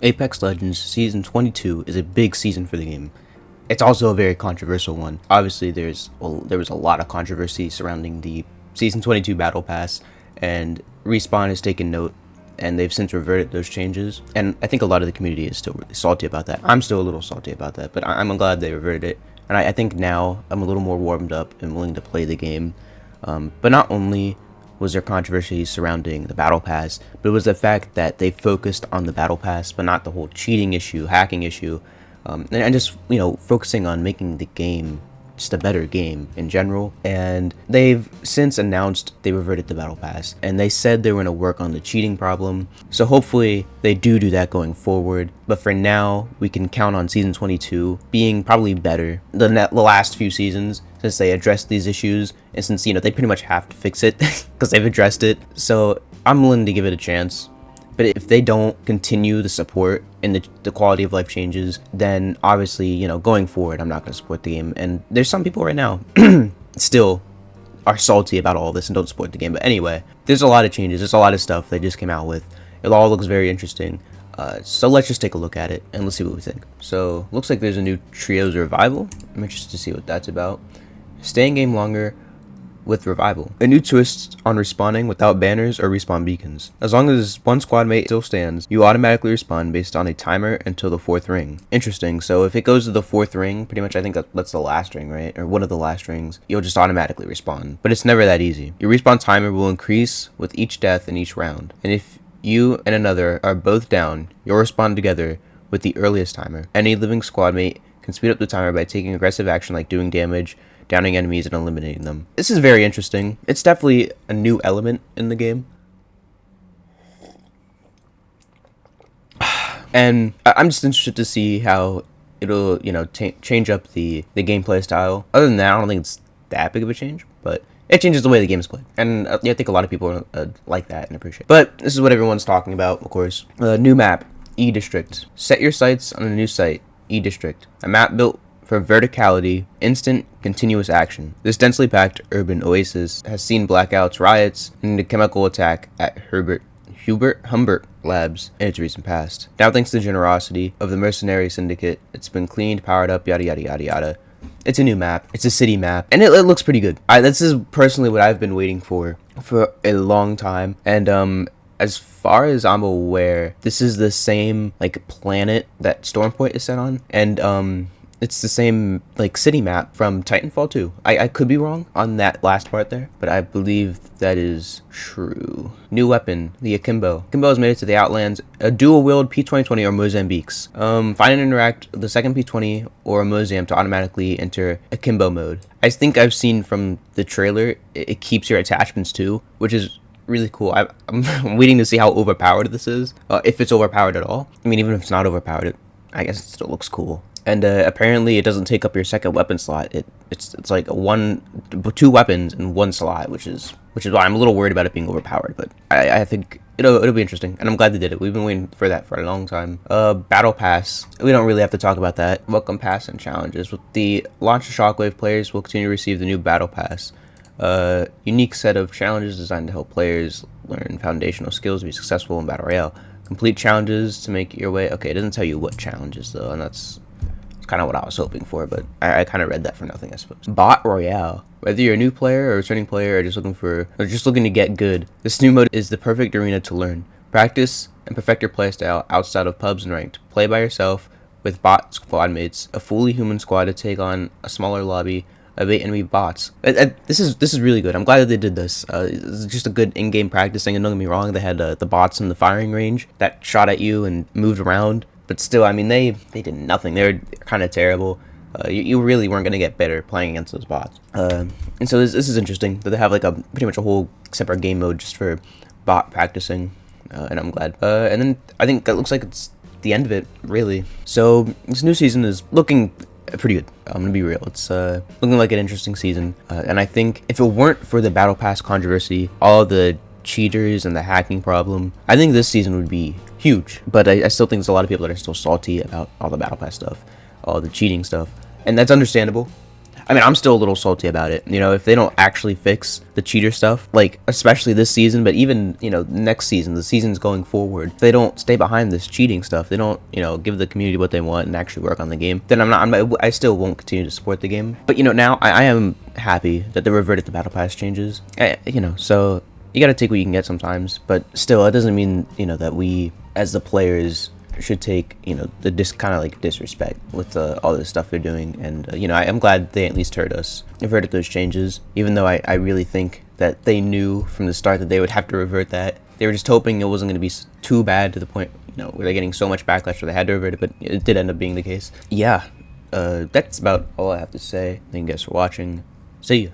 Apex Legends Season 22 is a big season for the game. It's also a very controversial one. Obviously, there was a lot of controversy surrounding the Season 22 Battle Pass, and Respawn has taken note, and they've since reverted those changes. And I think a lot of the community is still really salty about that. I'm still a little salty about that, but I'm glad they reverted it. And I think now I'm a little more warmed up and willing to play the game. But not only was there controversy surrounding the battle pass, but it was the fact that they focused on the battle pass, but not the whole cheating issue, hacking issue, and just focusing on making the game just a better game in general. And they've since announced they reverted the battle pass, and they said they were going to work on the cheating problem. So hopefully they do that going forward. But for now, we can count on Season 22 being probably better than the last few seasons, since they addressed these issues, and since they pretty much have to fix it because they've addressed it. So I'm willing to give it a chance. But if they don't continue the support and the quality of life changes, then obviously, going forward, I'm not going to support the game. And there's some people right now still are salty about all this and don't support the game. But anyway, there's a lot of changes. There's a lot of stuff they just came out with. It all looks very interesting. So let's just take a look at it and let's see what we think. So looks like there's a new Trios Revival. I'm interested to see what that's about. Stay in game longer with Revival. A new twist on respawning without banners or respawn beacons. As long as one squad mate still stands, you automatically respawn based on a timer until the 4th ring. Interesting. So if it goes to the 4th ring, pretty much I think that's the last ring, right? Or one of the last rings, you'll just automatically respawn. But it's never that easy. Your respawn timer will increase with each death in each round. And if you and another are both down, you'll respawn together with the earliest timer. Any living squad mate can speed up the timer by taking aggressive action like doing damage, downing enemies, and eliminating them. This is very interesting. It's definitely a new element in the game. And I'm just interested to see how it'll, change up the gameplay style. Other than that, I don't think it's that big of a change, but it changes the way the game is played. And I think a lot of people like that and appreciate it. But this is what everyone's talking about, of course. New map, E-District. Set your sights on a new site, E-District. A map built for verticality, instant, continuous action. This densely packed urban oasis has seen blackouts, riots, and a chemical attack at Humbert Labs in its recent past. Now, thanks to the generosity of the mercenary syndicate, it's been cleaned, powered up, yada yada yada yada. It's a new map. It's a city map, and it looks pretty good. This is personally what I've been waiting for a long time, and as far as I'm aware, this is the same planet that Stormpoint is set on, and it's the same city map from Titanfall 2. I could be wrong on that last part there, but I believe that is true. New weapon, the Akimbo. Akimbo has made it to the Outlands. A dual wield P2020 or Mozambiques. Find and interact with the second P20 or a Mozam to automatically enter Akimbo mode. I think I've seen from the trailer it keeps your attachments too, which is really cool. I'm waiting to see how overpowered this is, if it's overpowered at all. I mean, even if it's not overpowered, I guess it still looks cool. And apparently it doesn't take up your second weapon slot. It's like two weapons in one slot, which is why I'm a little worried about it being overpowered. But I think it'll be interesting, and I'm glad they did it. We've been waiting for that for a long time. Battle Pass. We don't really have to talk about that. Welcome Pass and challenges. With the launch of Shockwave, players will continue to receive the new Battle Pass. Unique set of challenges designed to help players learn foundational skills to be successful in Battle Royale. Complete challenges to make your way. Okay, it doesn't tell you what challenges though, and that's kind of what I was hoping for, but I kind of read that for nothing, I suppose. Bot Royale. Whether you're a new player or a returning player or just looking to get good, this new mode is the perfect arena to learn, practice, and perfect your playstyle outside of pubs and ranked. Play by yourself with bot squad mates, a fully human squad to take on a smaller lobby, evade enemy bots. This is really good. I'm glad that they did this. It's just a good in-game practicing, and don't get me wrong, they had the bots in the firing range that shot at you and moved around. But still, I mean, they did nothing. They were kind of terrible. You really weren't going to get better playing against those bots. And so this is interesting that they have pretty much a whole separate game mode just for bot practicing. And I'm glad. And then I think that looks like it's the end of it, really. So this new season is looking pretty good. I'm gonna be real. It's looking like an interesting season. And I think if it weren't for the Battle Pass controversy, all the cheaters and the hacking problem, I think this season would be huge. But I still think there's a lot of people that are still salty about all the Battle Pass stuff, all the cheating stuff, and that's understandable. I mean, I'm still a little salty about it. You know, if they don't actually fix the cheater stuff, like especially this season, but even next season, the seasons going forward, if they don't stay behind this cheating stuff, they don't give the community what they want and actually work on the game, then I still won't continue to support the game. But now I am happy that they reverted the battle pass changes. So you gotta take what you can get sometimes, but still, it doesn't mean that we as the players should take the kind of like disrespect with all this stuff they're doing. And I'm glad they at least heard us, reverted those changes, even though I really think that they knew from the start that they would have to revert that. They were just hoping it wasn't going to be too bad to the point where they're getting so much backlash where they had to revert it, but it did end up being the case. Yeah, that's about all I have to say. Thank you guys for watching. See ya.